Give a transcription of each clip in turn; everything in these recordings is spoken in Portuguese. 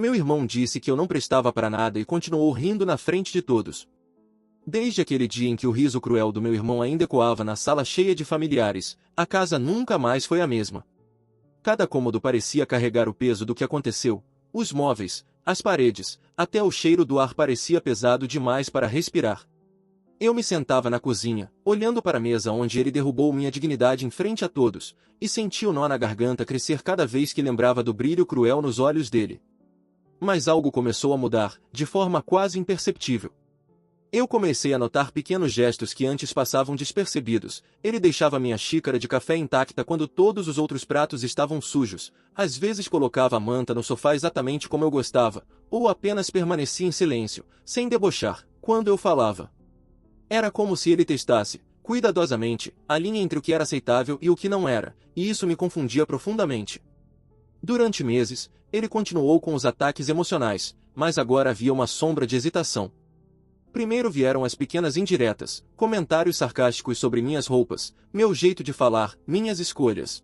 Meu irmão disse que eu não prestava para nada e continuou rindo na frente de todos. Desde aquele dia em que o riso cruel do meu irmão ainda ecoava na sala cheia de familiares, a casa nunca mais foi a mesma. Cada cômodo parecia carregar o peso do que aconteceu, os móveis, as paredes, até o cheiro do ar parecia pesado demais para respirar. Eu me sentava na cozinha, olhando para a mesa onde ele derrubou minha dignidade em frente a todos, e sentia o nó na garganta crescer cada vez que lembrava do brilho cruel nos olhos dele. Mas algo começou a mudar, de forma quase imperceptível. Eu comecei a notar pequenos gestos que antes passavam despercebidos. Ele deixava minha xícara de café intacta quando todos os outros pratos estavam sujos, às vezes colocava a manta no sofá exatamente como eu gostava, ou apenas permanecia em silêncio, sem debochar, quando eu falava. Era como se ele testasse, cuidadosamente, a linha entre o que era aceitável e o que não era, e isso me confundia profundamente. Durante meses, ele continuou com os ataques emocionais, mas agora havia uma sombra de hesitação. Primeiro vieram as pequenas indiretas, comentários sarcásticos sobre minhas roupas, meu jeito de falar, minhas escolhas.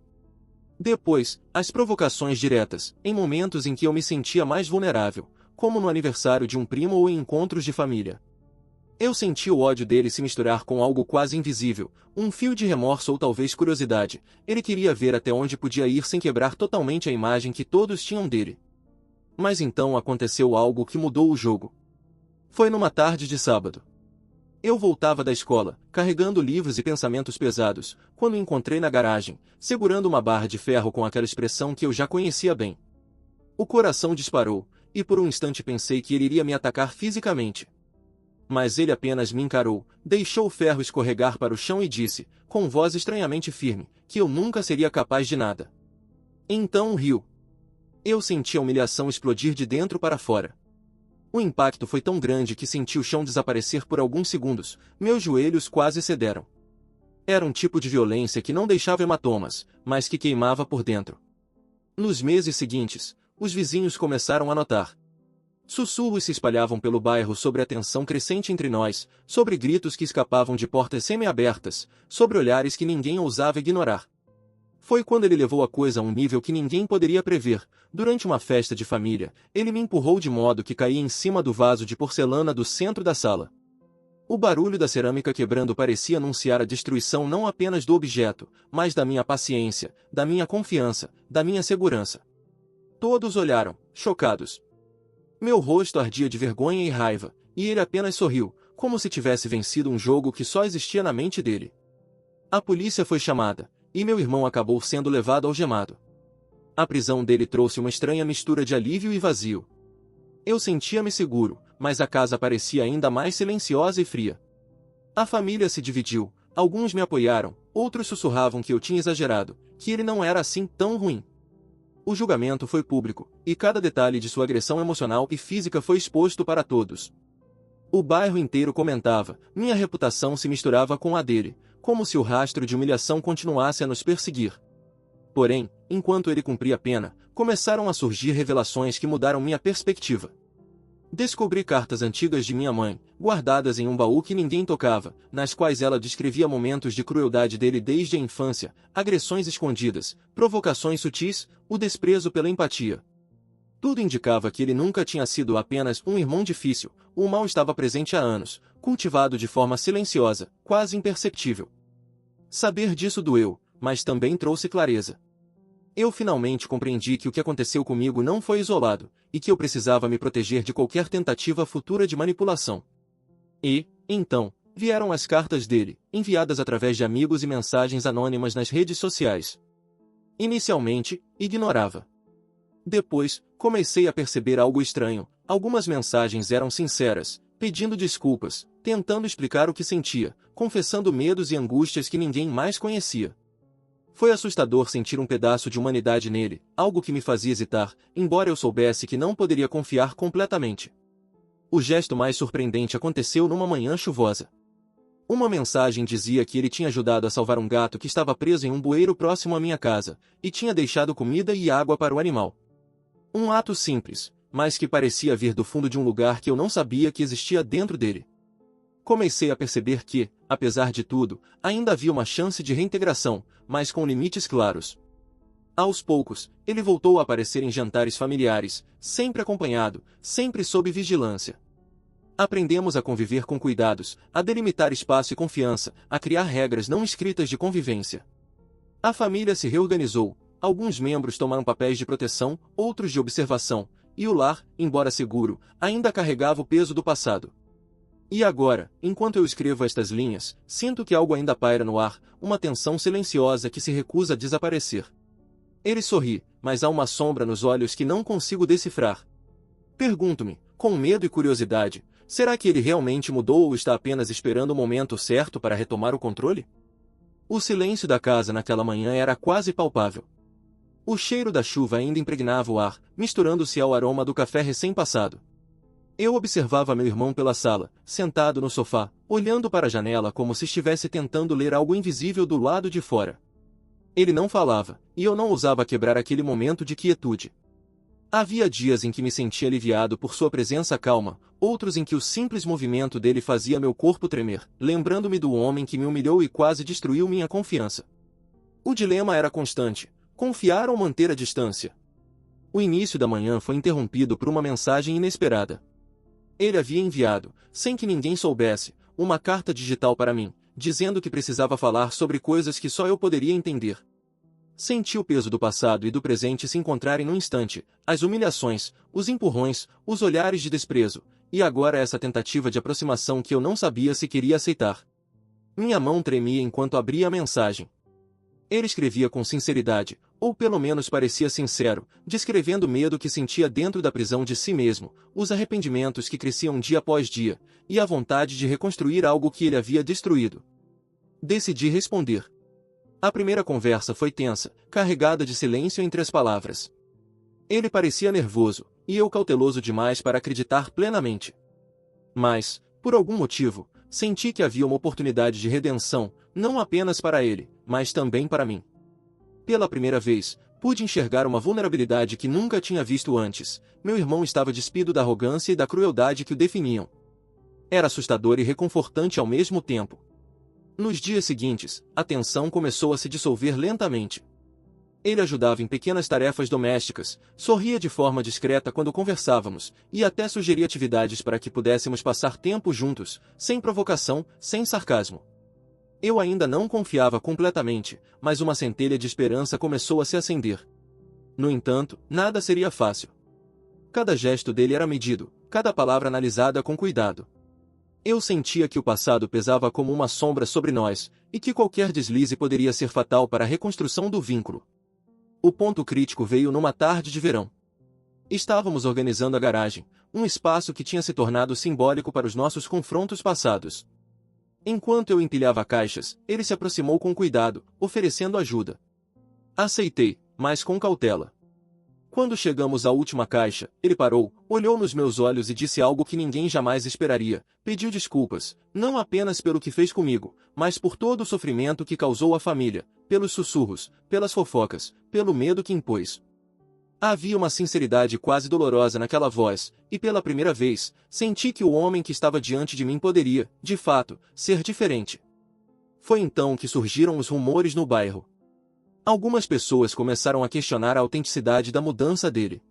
Depois, as provocações diretas, em momentos em que eu me sentia mais vulnerável, como no aniversário de um primo ou em encontros de família. Eu senti o ódio dele se misturar com algo quase invisível, um fio de remorso ou talvez curiosidade. Ele queria ver até onde podia ir sem quebrar totalmente a imagem que todos tinham dele. Mas então aconteceu algo que mudou o jogo. Foi numa tarde de sábado. Eu voltava da escola, carregando livros e pensamentos pesados, quando o encontrei na garagem, segurando uma barra de ferro com aquela expressão que eu já conhecia bem. O coração disparou, e por um instante pensei que ele iria me atacar fisicamente. Mas ele apenas me encarou, deixou o ferro escorregar para o chão e disse, com voz estranhamente firme, que eu nunca seria capaz de nada. Então riu. Eu senti a humilhação explodir de dentro para fora. O impacto foi tão grande que senti o chão desaparecer por alguns segundos, meus joelhos quase cederam. Era um tipo de violência que não deixava hematomas, mas que queimava por dentro. Nos meses seguintes, os vizinhos começaram a notar. Sussurros se espalhavam pelo bairro sobre a tensão crescente entre nós, sobre gritos que escapavam de portas semi-abertas, sobre olhares que ninguém ousava ignorar. Foi quando ele levou a coisa a um nível que ninguém poderia prever. Durante uma festa de família, ele me empurrou de modo que caí em cima do vaso de porcelana do centro da sala. O barulho da cerâmica quebrando parecia anunciar a destruição não apenas do objeto, mas da minha paciência, da minha confiança, da minha segurança. Todos olharam, chocados. Meu rosto ardia de vergonha e raiva, e ele apenas sorriu, como se tivesse vencido um jogo que só existia na mente dele. A polícia foi chamada, e meu irmão acabou sendo levado algemado. A prisão dele trouxe uma estranha mistura de alívio e vazio. Eu sentia-me seguro, mas a casa parecia ainda mais silenciosa e fria. A família se dividiu, alguns me apoiaram, outros sussurravam que eu tinha exagerado, que ele não era assim tão ruim. O julgamento foi público, e cada detalhe de sua agressão emocional e física foi exposto para todos. O bairro inteiro comentava, minha reputação se misturava com a dele, como se o rastro de humilhação continuasse a nos perseguir. Porém, enquanto ele cumpria a pena, começaram a surgir revelações que mudaram minha perspectiva. Descobri cartas antigas de minha mãe, guardadas em um baú que ninguém tocava, nas quais ela descrevia momentos de crueldade dele desde a infância, agressões escondidas, provocações sutis, o desprezo pela empatia. Tudo indicava que ele nunca tinha sido apenas um irmão difícil, o mal estava presente há anos, cultivado de forma silenciosa, quase imperceptível. Saber disso doeu, mas também trouxe clareza. Eu finalmente compreendi que o que aconteceu comigo não foi isolado, e que eu precisava me proteger de qualquer tentativa futura de manipulação. E, então, vieram as cartas dele, enviadas através de amigos e mensagens anônimas nas redes sociais. Inicialmente, ignorava. Depois, comecei a perceber algo estranho. Algumas mensagens eram sinceras, pedindo desculpas, tentando explicar o que sentia, confessando medos e angústias que ninguém mais conhecia. Foi assustador sentir um pedaço de humanidade nele, algo que me fazia hesitar, embora eu soubesse que não poderia confiar completamente. O gesto mais surpreendente aconteceu numa manhã chuvosa. Uma mensagem dizia que ele tinha ajudado a salvar um gato que estava preso em um bueiro próximo à minha casa, e tinha deixado comida e água para o animal. Um ato simples, mas que parecia vir do fundo de um lugar que eu não sabia que existia dentro dele. Comecei a perceber que, apesar de tudo, ainda havia uma chance de reintegração, mas com limites claros. Aos poucos, ele voltou a aparecer em jantares familiares, sempre acompanhado, sempre sob vigilância. Aprendemos a conviver com cuidados, a delimitar espaço e confiança, a criar regras não escritas de convivência. A família se reorganizou, alguns membros tomaram papéis de proteção, outros de observação, e o lar, embora seguro, ainda carregava o peso do passado. E agora, enquanto eu escrevo estas linhas, sinto que algo ainda paira no ar, uma tensão silenciosa que se recusa a desaparecer. Ele sorri, mas há uma sombra nos olhos que não consigo decifrar. Pergunto-me, com medo e curiosidade, será que ele realmente mudou ou está apenas esperando o momento certo para retomar o controle? O silêncio da casa naquela manhã era quase palpável. O cheiro da chuva ainda impregnava o ar, misturando-se ao aroma do café recém-passado. Eu observava meu irmão pela sala, sentado no sofá, olhando para a janela como se estivesse tentando ler algo invisível do lado de fora. Ele não falava, e eu não ousava quebrar aquele momento de quietude. Havia dias em que me sentia aliviado por sua presença calma, outros em que o simples movimento dele fazia meu corpo tremer, lembrando-me do homem que me humilhou e quase destruiu minha confiança. O dilema era constante: confiar ou manter a distância. O início da manhã foi interrompido por uma mensagem inesperada. Ele havia enviado, sem que ninguém soubesse, uma carta digital para mim, dizendo que precisava falar sobre coisas que só eu poderia entender. Senti o peso do passado e do presente se encontrarem num instante, as humilhações, os empurrões, os olhares de desprezo, e agora essa tentativa de aproximação que eu não sabia se queria aceitar. Minha mão tremia enquanto abria a mensagem. Ele escrevia com sinceridade, ou pelo menos parecia sincero, descrevendo o medo que sentia dentro da prisão de si mesmo, os arrependimentos que cresciam dia após dia, e a vontade de reconstruir algo que ele havia destruído. Decidi responder. A primeira conversa foi tensa, carregada de silêncio entre as palavras. Ele parecia nervoso, e eu cauteloso demais para acreditar plenamente. Mas, por algum motivo, senti que havia uma oportunidade de redenção, não apenas para ele, mas também para mim. Pela primeira vez, pude enxergar uma vulnerabilidade que nunca tinha visto antes. Meu irmão estava despido da arrogância e da crueldade que o definiam. Era assustador e reconfortante ao mesmo tempo. Nos dias seguintes, a tensão começou a se dissolver lentamente. Ele ajudava em pequenas tarefas domésticas, sorria de forma discreta quando conversávamos, e até sugeria atividades para que pudéssemos passar tempo juntos, sem provocação, sem sarcasmo. Eu ainda não confiava completamente, mas uma centelha de esperança começou a se acender. No entanto, nada seria fácil. Cada gesto dele era medido, cada palavra analisada com cuidado. Eu sentia que o passado pesava como uma sombra sobre nós, e que qualquer deslize poderia ser fatal para a reconstrução do vínculo. O ponto crítico veio numa tarde de verão. Estávamos organizando a garagem, um espaço que tinha se tornado simbólico para os nossos confrontos passados. Enquanto eu empilhava caixas, ele se aproximou com cuidado, oferecendo ajuda. Aceitei, mas com cautela. Quando chegamos à última caixa, ele parou, olhou nos meus olhos e disse algo que ninguém jamais esperaria. Pediu desculpas, não apenas pelo que fez comigo, mas por todo o sofrimento que causou à família, pelos sussurros, pelas fofocas, pelo medo que impôs. Havia uma sinceridade quase dolorosa naquela voz, e pela primeira vez, senti que o homem que estava diante de mim poderia, de fato, ser diferente. Foi então que surgiram os rumores no bairro. Algumas pessoas começaram a questionar a autenticidade da mudança dele.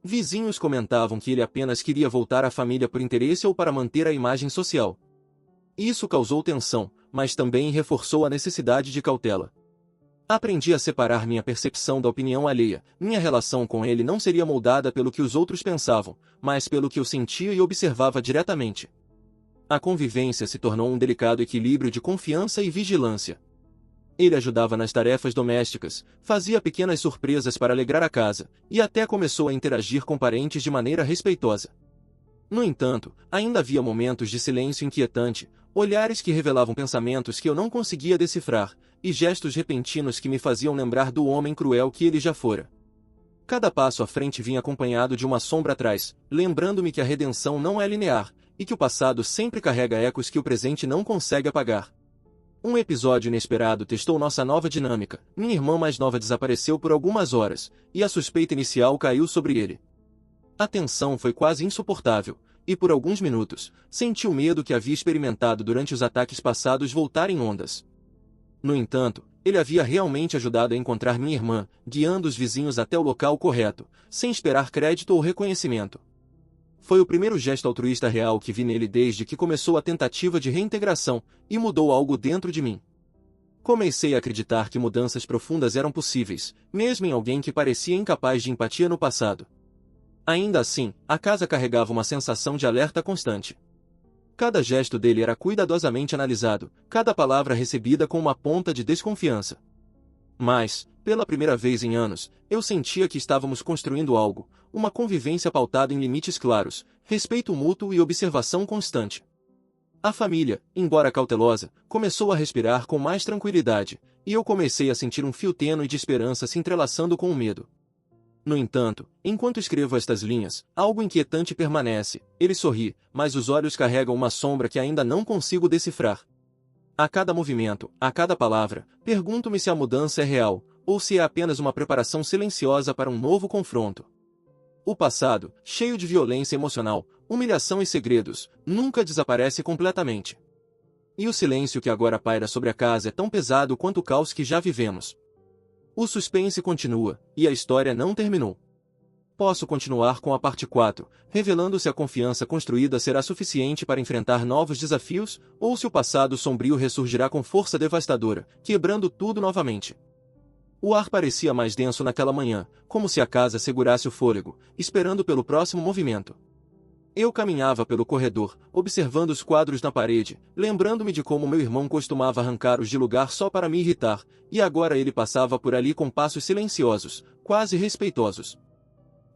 Vizinhos comentavam que ele apenas queria voltar à família por interesse ou para manter a imagem social. Isso causou tensão, mas também reforçou a necessidade de cautela. Aprendi a separar minha percepção da opinião alheia. Minha relação com ele não seria moldada pelo que os outros pensavam, mas pelo que eu sentia e observava diretamente. A convivência se tornou um delicado equilíbrio de confiança e vigilância. Ele ajudava nas tarefas domésticas, fazia pequenas surpresas para alegrar a casa, e até começou a interagir com parentes de maneira respeitosa. No entanto, ainda havia momentos de silêncio inquietante, olhares que revelavam pensamentos que eu não conseguia decifrar, e gestos repentinos que me faziam lembrar do homem cruel que ele já fora. Cada passo à frente vinha acompanhado de uma sombra atrás, lembrando-me que a redenção não é linear, e que o passado sempre carrega ecos que o presente não consegue apagar. Um episódio inesperado testou nossa nova dinâmica. Minha irmã mais nova desapareceu por algumas horas, e a suspeita inicial caiu sobre ele. A tensão foi quase insuportável, e por alguns minutos, senti o medo que havia experimentado durante os ataques passados voltar em ondas. No entanto, ele havia realmente ajudado a encontrar minha irmã, guiando os vizinhos até o local correto, sem esperar crédito ou reconhecimento. Foi o primeiro gesto altruísta real que vi nele desde que começou a tentativa de reintegração, e mudou algo dentro de mim. Comecei a acreditar que mudanças profundas eram possíveis, mesmo em alguém que parecia incapaz de empatia no passado. Ainda assim, a casa carregava uma sensação de alerta constante. Cada gesto dele era cuidadosamente analisado, cada palavra recebida com uma ponta de desconfiança. Mas, pela primeira vez em anos, eu sentia que estávamos construindo algo, uma convivência pautada em limites claros, respeito mútuo e observação constante. A família, embora cautelosa, começou a respirar com mais tranquilidade, e eu comecei a sentir um fio tênue de esperança se entrelaçando com o medo. No entanto, enquanto escrevo estas linhas, algo inquietante permanece. Ele sorri, mas os olhos carregam uma sombra que ainda não consigo decifrar. A cada movimento, a cada palavra, pergunto-me se a mudança é real, ou se é apenas uma preparação silenciosa para um novo confronto. O passado, cheio de violência emocional, humilhação e segredos, nunca desaparece completamente. E o silêncio que agora paira sobre a casa é tão pesado quanto o caos que já vivemos. O suspense continua, e a história não terminou. Posso continuar com a parte 4, revelando se a confiança construída será suficiente para enfrentar novos desafios, ou se o passado sombrio ressurgirá com força devastadora, quebrando tudo novamente. O ar parecia mais denso naquela manhã, como se a casa segurasse o fôlego, esperando pelo próximo movimento. Eu caminhava pelo corredor, observando os quadros na parede, lembrando-me de como meu irmão costumava arrancar-os de lugar só para me irritar, e agora ele passava por ali com passos silenciosos, quase respeitosos.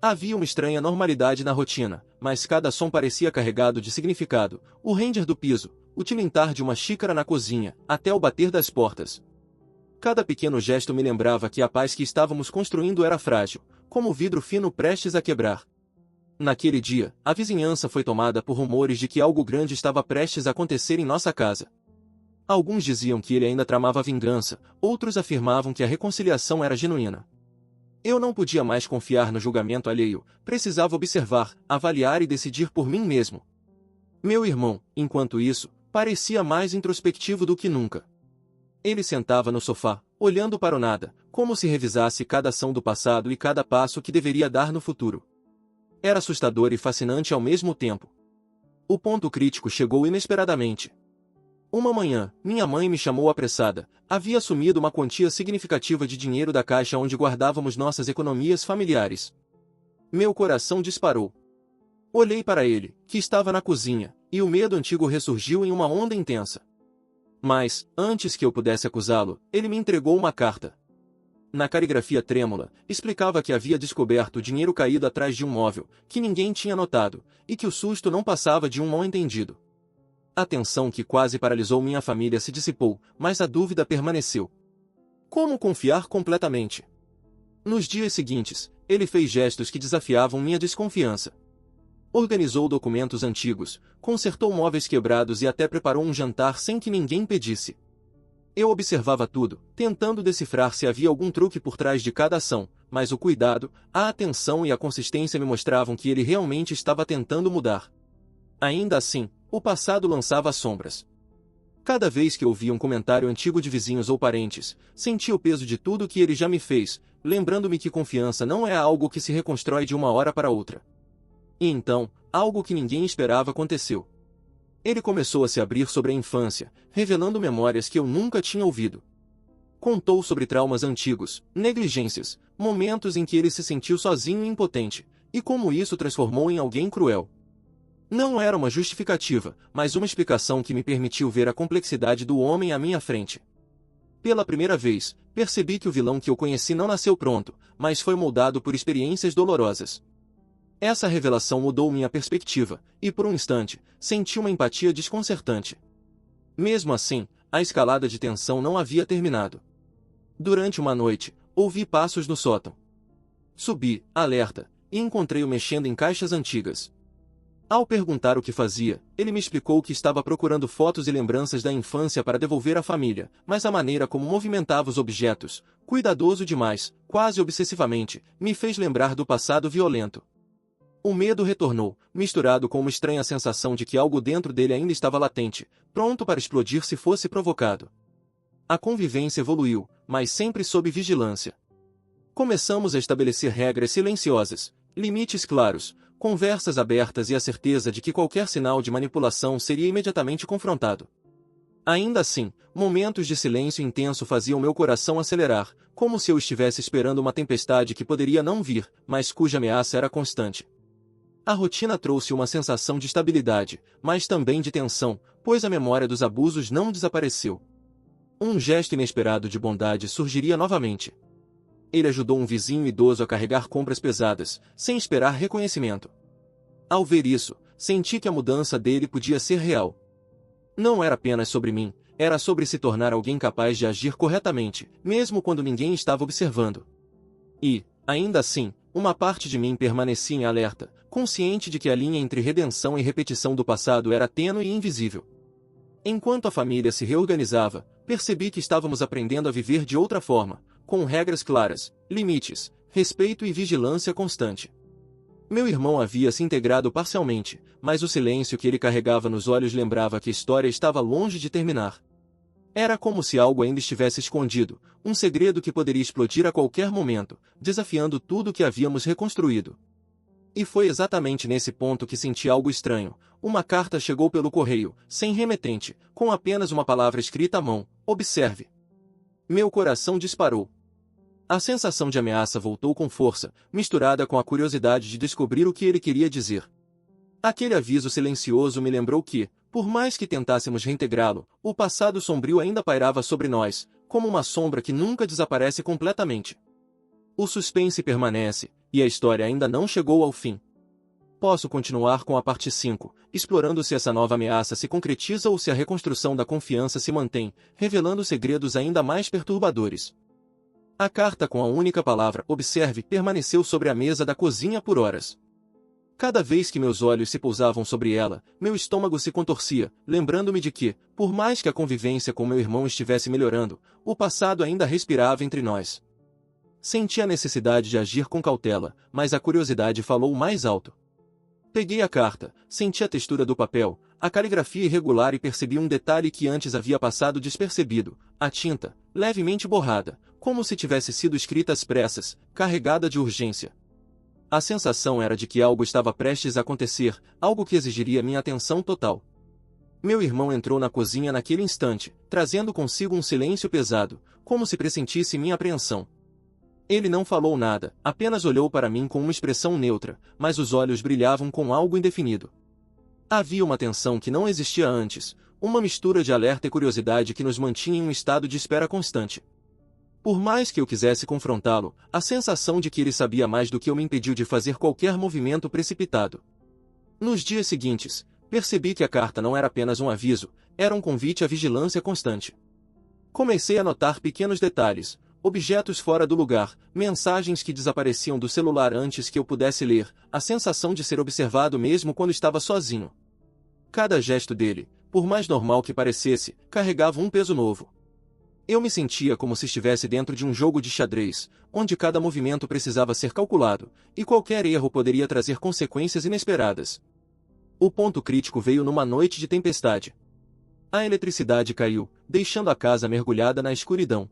Havia uma estranha normalidade na rotina, mas cada som parecia carregado de significado, o render do piso, o tilintar de uma xícara na cozinha, até o bater das portas. Cada pequeno gesto me lembrava que a paz que estávamos construindo era frágil, como vidro fino prestes a quebrar. Naquele dia, a vizinhança foi tomada por rumores de que algo grande estava prestes a acontecer em nossa casa. Alguns diziam que ele ainda tramava vingança, outros afirmavam que a reconciliação era genuína. Eu não podia mais confiar no julgamento alheio, precisava observar, avaliar e decidir por mim mesmo. Meu irmão, enquanto isso, parecia mais introspectivo do que nunca. Ele sentava no sofá, olhando para o nada, como se revisasse cada ação do passado e cada passo que deveria dar no futuro. Era assustador e fascinante ao mesmo tempo. O ponto crítico chegou inesperadamente. Uma manhã, minha mãe me chamou apressada. Havia assumido uma quantia significativa de dinheiro da caixa onde guardávamos nossas economias familiares. Meu coração disparou. Olhei para ele, que estava na cozinha, e o medo antigo ressurgiu em uma onda intensa. Mas, antes que eu pudesse acusá-lo, ele me entregou uma carta. Na caligrafia trêmula, explicava que havia descoberto o dinheiro caído atrás de um móvel, que ninguém tinha notado, e que o susto não passava de um mal-entendido. A tensão que quase paralisou minha família se dissipou, mas a dúvida permaneceu. Como confiar completamente? Nos dias seguintes, ele fez gestos que desafiavam minha desconfiança. Organizou documentos antigos, consertou móveis quebrados e até preparou um jantar sem que ninguém pedisse. Eu observava tudo, tentando decifrar se havia algum truque por trás de cada ação, mas o cuidado, a atenção e a consistência me mostravam que ele realmente estava tentando mudar. Ainda assim, o passado lançava sombras. Cada vez que ouvia um comentário antigo de vizinhos ou parentes, sentia o peso de tudo que ele já me fez, lembrando-me que confiança não é algo que se reconstrói de uma hora para outra. E então, algo que ninguém esperava aconteceu. Ele começou a se abrir sobre a infância, revelando memórias que eu nunca tinha ouvido. Contou sobre traumas antigos, negligências, momentos em que ele se sentiu sozinho e impotente, e como isso transformou em alguém cruel. Não era uma justificativa, mas uma explicação que me permitiu ver a complexidade do homem à minha frente. Pela primeira vez, percebi que o vilão que eu conheci não nasceu pronto, mas foi moldado por experiências dolorosas. Essa revelação mudou minha perspectiva, e por um instante, senti uma empatia desconcertante. Mesmo assim, a escalada de tensão não havia terminado. Durante uma noite, ouvi passos no sótão. Subi, alerta, e encontrei-o mexendo em caixas antigas. Ao perguntar o que fazia, ele me explicou que estava procurando fotos e lembranças da infância para devolver à família, mas a maneira como movimentava os objetos, cuidadoso demais, quase obsessivamente, me fez lembrar do passado violento. O medo retornou, misturado com uma estranha sensação de que algo dentro dele ainda estava latente, pronto para explodir se fosse provocado. A convivência evoluiu, mas sempre sob vigilância. Começamos a estabelecer regras silenciosas, limites claros, conversas abertas e a certeza de que qualquer sinal de manipulação seria imediatamente confrontado. Ainda assim, momentos de silêncio intenso faziam meu coração acelerar, como se eu estivesse esperando uma tempestade que poderia não vir, mas cuja ameaça era constante. A rotina trouxe uma sensação de estabilidade, mas também de tensão, pois a memória dos abusos não desapareceu. Um gesto inesperado de bondade surgiria novamente. Ele ajudou um vizinho idoso a carregar compras pesadas, sem esperar reconhecimento. Ao ver isso, senti que a mudança dele podia ser real. Não era apenas sobre mim, era sobre se tornar alguém capaz de agir corretamente, mesmo quando ninguém estava observando. E, ainda assim, uma parte de mim permanecia em alerta, consciente de que a linha entre redenção e repetição do passado era tênue e invisível. Enquanto a família se reorganizava, percebi que estávamos aprendendo a viver de outra forma, com regras claras, limites, respeito e vigilância constante. Meu irmão havia se integrado parcialmente, mas o silêncio que ele carregava nos olhos lembrava que a história estava longe de terminar. Era como se algo ainda estivesse escondido, um segredo que poderia explodir a qualquer momento, desafiando tudo o que havíamos reconstruído. E foi exatamente nesse ponto que senti algo estranho. Uma carta chegou pelo correio, sem remetente, com apenas uma palavra escrita à mão: observe. Meu coração disparou. A sensação de ameaça voltou com força, misturada com a curiosidade de descobrir o que ele queria dizer. Aquele aviso silencioso me lembrou que, por mais que tentássemos reintegrá-lo, o passado sombrio ainda pairava sobre nós, como uma sombra que nunca desaparece completamente. O suspense permanece, e a história ainda não chegou ao fim. Posso continuar com a parte 5, explorando se essa nova ameaça se concretiza ou se a reconstrução da confiança se mantém, revelando segredos ainda mais perturbadores. A carta com a única palavra "observe" permaneceu sobre a mesa da cozinha por horas. Cada vez que meus olhos se pousavam sobre ela, meu estômago se contorcia, lembrando-me de que, por mais que a convivência com meu irmão estivesse melhorando, o passado ainda respirava entre nós. Senti a necessidade de agir com cautela, mas a curiosidade falou mais alto. Peguei a carta, senti a textura do papel, a caligrafia irregular e percebi um detalhe que antes havia passado despercebido: a tinta, levemente borrada, como se tivesse sido escrita às pressas, carregada de urgência. A sensação era de que algo estava prestes a acontecer, algo que exigiria minha atenção total. Meu irmão entrou na cozinha naquele instante, trazendo consigo um silêncio pesado, como se pressentisse minha apreensão. Ele não falou nada, apenas olhou para mim com uma expressão neutra, mas os olhos brilhavam com algo indefinido. Havia uma tensão que não existia antes, uma mistura de alerta e curiosidade que nos mantinha em um estado de espera constante. Por mais que eu quisesse confrontá-lo, a sensação de que ele sabia mais do que eu me impediu de fazer qualquer movimento precipitado. Nos dias seguintes, percebi que a carta não era apenas um aviso, era um convite à vigilância constante. Comecei a notar pequenos detalhes, objetos fora do lugar, mensagens que desapareciam do celular antes que eu pudesse ler, a sensação de ser observado mesmo quando estava sozinho. Cada gesto dele, por mais normal que parecesse, carregava um peso novo. Eu me sentia como se estivesse dentro de um jogo de xadrez, onde cada movimento precisava ser calculado, e qualquer erro poderia trazer consequências inesperadas. O ponto crítico veio numa noite de tempestade. A eletricidade caiu, deixando a casa mergulhada na escuridão.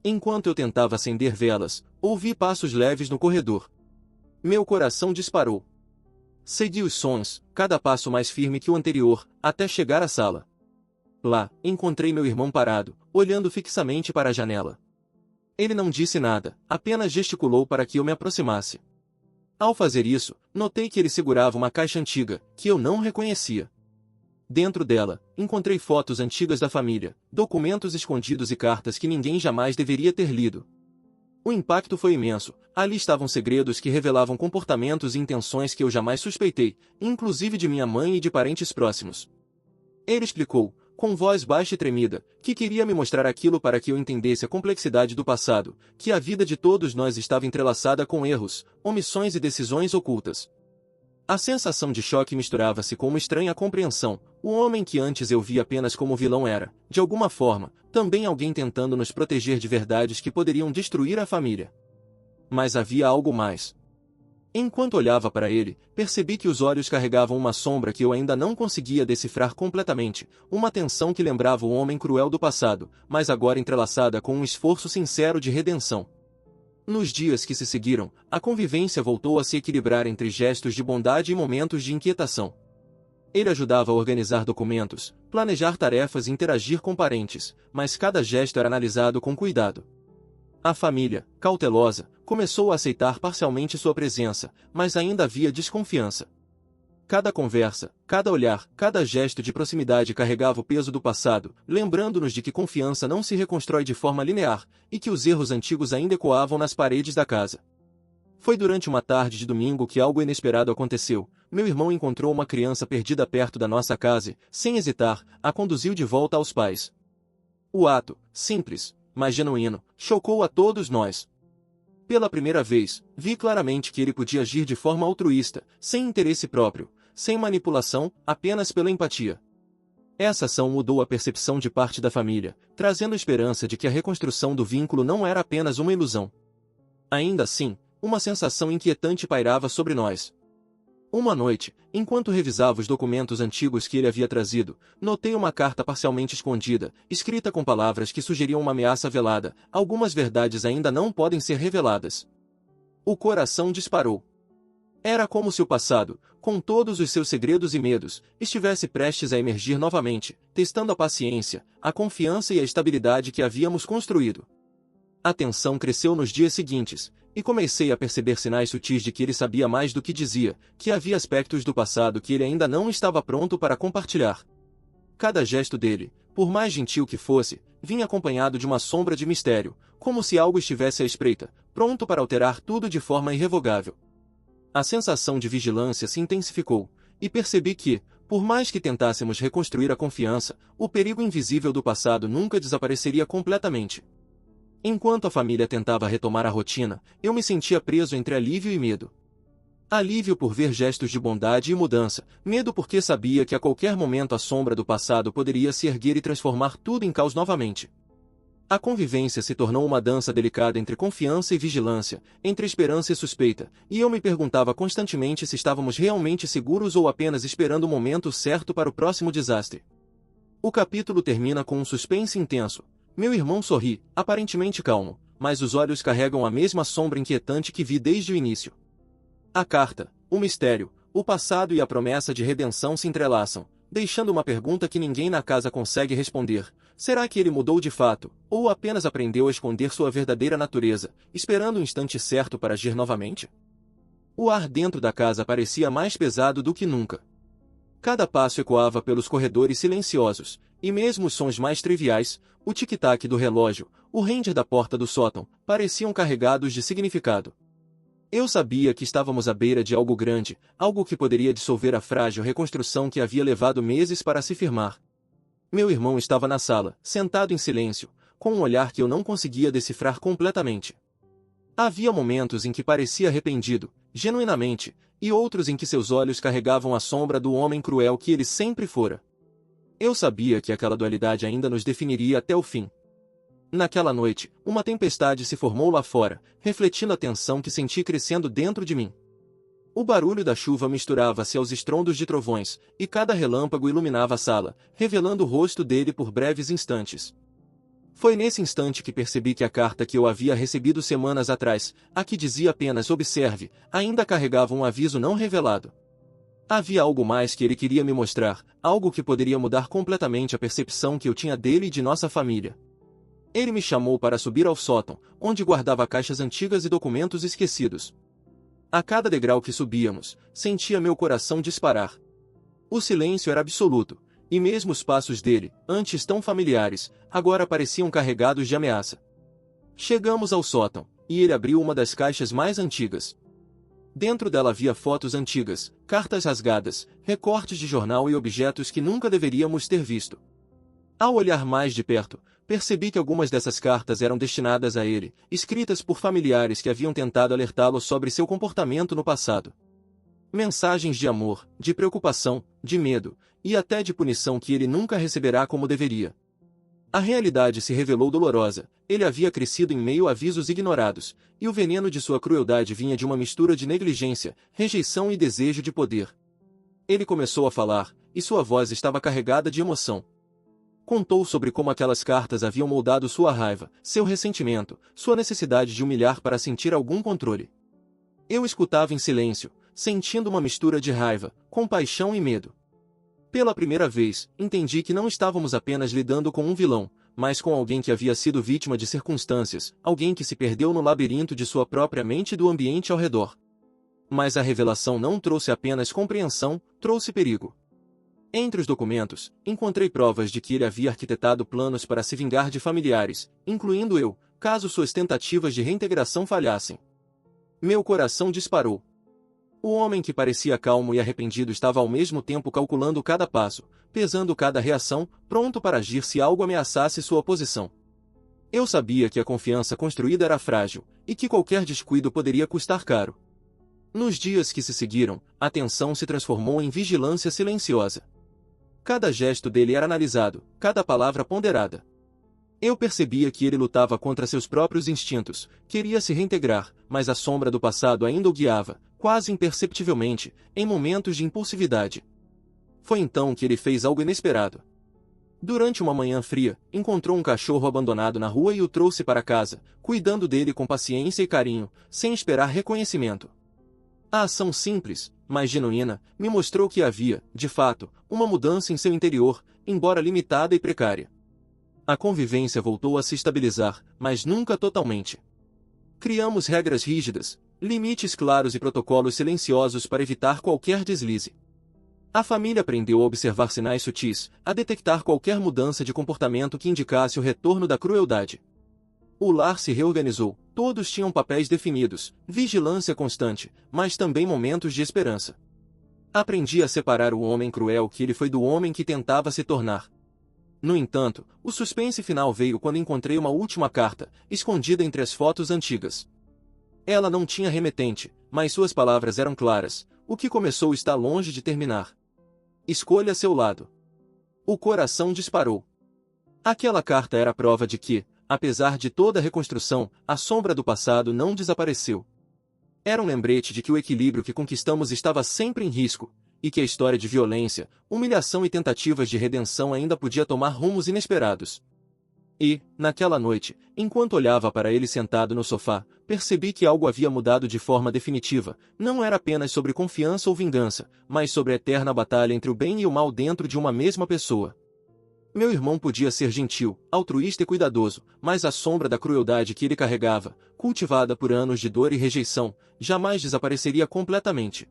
Enquanto eu tentava acender velas, ouvi passos leves no corredor. Meu coração disparou. Segui os sons, cada passo mais firme que o anterior, até chegar à sala. Lá, encontrei meu irmão parado, olhando fixamente para a janela. Ele não disse nada, apenas gesticulou para que eu me aproximasse. Ao fazer isso, notei que ele segurava uma caixa antiga, que eu não reconhecia. Dentro dela, encontrei fotos antigas da família, documentos escondidos e cartas que ninguém jamais deveria ter lido. O impacto foi imenso, ali estavam segredos que revelavam comportamentos e intenções que eu jamais suspeitei, inclusive de minha mãe e de parentes próximos. Ele explicou, com voz baixa e tremida, que queria me mostrar aquilo para que eu entendesse a complexidade do passado, que a vida de todos nós estava entrelaçada com erros, omissões e decisões ocultas. A sensação de choque misturava-se com uma estranha compreensão. O homem que antes eu via apenas como vilão era, de alguma forma, também alguém tentando nos proteger de verdades que poderiam destruir a família. Mas havia algo mais. Enquanto olhava para ele, percebi que os olhos carregavam uma sombra que eu ainda não conseguia decifrar completamente, uma tensão que lembrava o homem cruel do passado, mas agora entrelaçada com um esforço sincero de redenção. Nos dias que se seguiram, a convivência voltou a se equilibrar entre gestos de bondade e momentos de inquietação. Ele ajudava a organizar documentos, planejar tarefas e interagir com parentes, mas cada gesto era analisado com cuidado. A família, cautelosa, começou a aceitar parcialmente sua presença, mas ainda havia desconfiança. Cada conversa, cada olhar, cada gesto de proximidade carregava o peso do passado, lembrando-nos de que confiança não se reconstrói de forma linear, e que os erros antigos ainda ecoavam nas paredes da casa. Foi durante uma tarde de domingo que algo inesperado aconteceu. Meu irmão encontrou uma criança perdida perto da nossa casa e, sem hesitar, a conduziu de volta aos pais. O ato, simples, mas genuíno, chocou a todos nós. Pela primeira vez, vi claramente que ele podia agir de forma altruísta, sem interesse próprio, sem manipulação, apenas pela empatia. Essa ação mudou a percepção de parte da família, trazendo esperança de que a reconstrução do vínculo não era apenas uma ilusão. Ainda assim, uma sensação inquietante pairava sobre nós. Uma noite, enquanto revisava os documentos antigos que ele havia trazido, notei uma carta parcialmente escondida, escrita com palavras que sugeriam uma ameaça velada. Algumas verdades ainda não podem ser reveladas. O coração disparou. Era como se o passado, com todos os seus segredos e medos, estivesse prestes a emergir novamente, testando a paciência, a confiança e a estabilidade que havíamos construído. A tensão cresceu nos dias seguintes, e comecei a perceber sinais sutis de que ele sabia mais do que dizia, que havia aspectos do passado que ele ainda não estava pronto para compartilhar. Cada gesto dele, por mais gentil que fosse, vinha acompanhado de uma sombra de mistério, como se algo estivesse à espreita, pronto para alterar tudo de forma irrevogável. A sensação de vigilância se intensificou, e percebi que, por mais que tentássemos reconstruir a confiança, o perigo invisível do passado nunca desapareceria completamente. Enquanto a família tentava retomar a rotina, eu me sentia preso entre alívio e medo. Alívio por ver gestos de bondade e mudança, medo porque sabia que a qualquer momento a sombra do passado poderia se erguer e transformar tudo em caos novamente. A convivência se tornou uma dança delicada entre confiança e vigilância, entre esperança e suspeita, e eu me perguntava constantemente se estávamos realmente seguros ou apenas esperando o momento certo para o próximo desastre. O capítulo termina com um suspense intenso. Meu irmão sorri, aparentemente calmo, mas os olhos carregam a mesma sombra inquietante que vi desde o início. A carta, o mistério, o passado e a promessa de redenção se entrelaçam, deixando uma pergunta que ninguém na casa consegue responder. Será que ele mudou de fato, ou apenas aprendeu a esconder sua verdadeira natureza, esperando o instante certo para agir novamente? O ar dentro da casa parecia mais pesado do que nunca. Cada passo ecoava pelos corredores silenciosos, e mesmo os sons mais triviais, o tic-tac do relógio, o ranger da porta do sótão, pareciam carregados de significado. Eu sabia que estávamos à beira de algo grande, algo que poderia dissolver a frágil reconstrução que havia levado meses para se firmar. Meu irmão estava na sala, sentado em silêncio, com um olhar que eu não conseguia decifrar completamente. Havia momentos em que parecia arrependido, genuinamente, e outros em que seus olhos carregavam a sombra do homem cruel que ele sempre fora. Eu sabia que aquela dualidade ainda nos definiria até o fim. Naquela noite, uma tempestade se formou lá fora, refletindo a tensão que senti crescendo dentro de mim. O barulho da chuva misturava-se aos estrondos de trovões, e cada relâmpago iluminava a sala, revelando o rosto dele por breves instantes. Foi nesse instante que percebi que a carta que eu havia recebido semanas atrás, a que dizia apenas "observe", ainda carregava um aviso não revelado. Havia algo mais que ele queria me mostrar, algo que poderia mudar completamente a percepção que eu tinha dele e de nossa família. Ele me chamou para subir ao sótão, onde guardava caixas antigas e documentos esquecidos. A cada degrau que subíamos, sentia meu coração disparar. O silêncio era absoluto, e mesmo os passos dele, antes tão familiares, agora pareciam carregados de ameaça. Chegamos ao sótão, e ele abriu uma das caixas mais antigas. Dentro dela havia fotos antigas, cartas rasgadas, recortes de jornal e objetos que nunca deveríamos ter visto. Ao olhar mais de perto, percebi que algumas dessas cartas eram destinadas a ele, escritas por familiares que haviam tentado alertá-lo sobre seu comportamento no passado. Mensagens de amor, de preocupação, de medo, e até de punição que ele nunca receberá como deveria. A realidade se revelou dolorosa. Ele havia crescido em meio a avisos ignorados, e o veneno de sua crueldade vinha de uma mistura de negligência, rejeição e desejo de poder. Ele começou a falar, e sua voz estava carregada de emoção. Contou sobre como aquelas cartas haviam moldado sua raiva, seu ressentimento, sua necessidade de humilhar para sentir algum controle. Eu escutava em silêncio, sentindo uma mistura de raiva, compaixão e medo. Pela primeira vez, entendi que não estávamos apenas lidando com um vilão, mas com alguém que havia sido vítima de circunstâncias, alguém que se perdeu no labirinto de sua própria mente e do ambiente ao redor. Mas a revelação não trouxe apenas compreensão, trouxe perigo. Entre os documentos, encontrei provas de que ele havia arquitetado planos para se vingar de familiares, incluindo eu, caso suas tentativas de reintegração falhassem. Meu coração disparou. O homem que parecia calmo e arrependido estava ao mesmo tempo calculando cada passo, pesando cada reação, pronto para agir se algo ameaçasse sua posição. Eu sabia que a confiança construída era frágil, e que qualquer descuido poderia custar caro. Nos dias que se seguiram, a tensão se transformou em vigilância silenciosa. Cada gesto dele era analisado, cada palavra ponderada. Eu percebia que ele lutava contra seus próprios instintos, queria se reintegrar, mas a sombra do passado ainda o guiava, quase imperceptivelmente, em momentos de impulsividade. Foi então que ele fez algo inesperado. Durante uma manhã fria, encontrou um cachorro abandonado na rua e o trouxe para casa, cuidando dele com paciência e carinho, sem esperar reconhecimento. A ação simples, mas genuína, me mostrou que havia, de fato, uma mudança em seu interior, embora limitada e precária. A convivência voltou a se estabilizar, mas nunca totalmente. Criamos regras rígidas, limites claros e protocolos silenciosos para evitar qualquer deslize. A família aprendeu a observar sinais sutis, a detectar qualquer mudança de comportamento que indicasse o retorno da crueldade. O lar se reorganizou, todos tinham papéis definidos, vigilância constante, mas também momentos de esperança. Aprendi a separar o homem cruel que ele foi do homem que tentava se tornar. No entanto, o suspense final veio quando encontrei uma última carta, escondida entre as fotos antigas. Ela não tinha remetente, mas suas palavras eram claras: o que começou está longe de terminar. Escolha seu lado. O coração disparou. Aquela carta era a prova de que, apesar de toda a reconstrução, a sombra do passado não desapareceu. Era um lembrete de que o equilíbrio que conquistamos estava sempre em risco, e que a história de violência, humilhação e tentativas de redenção ainda podia tomar rumos inesperados. E, naquela noite, enquanto olhava para ele sentado no sofá, percebi que algo havia mudado de forma definitiva. Não era apenas sobre confiança ou vingança, mas sobre a eterna batalha entre o bem e o mal dentro de uma mesma pessoa. Meu irmão podia ser gentil, altruísta e cuidadoso, mas a sombra da crueldade que ele carregava, cultivada por anos de dor e rejeição, jamais desapareceria completamente.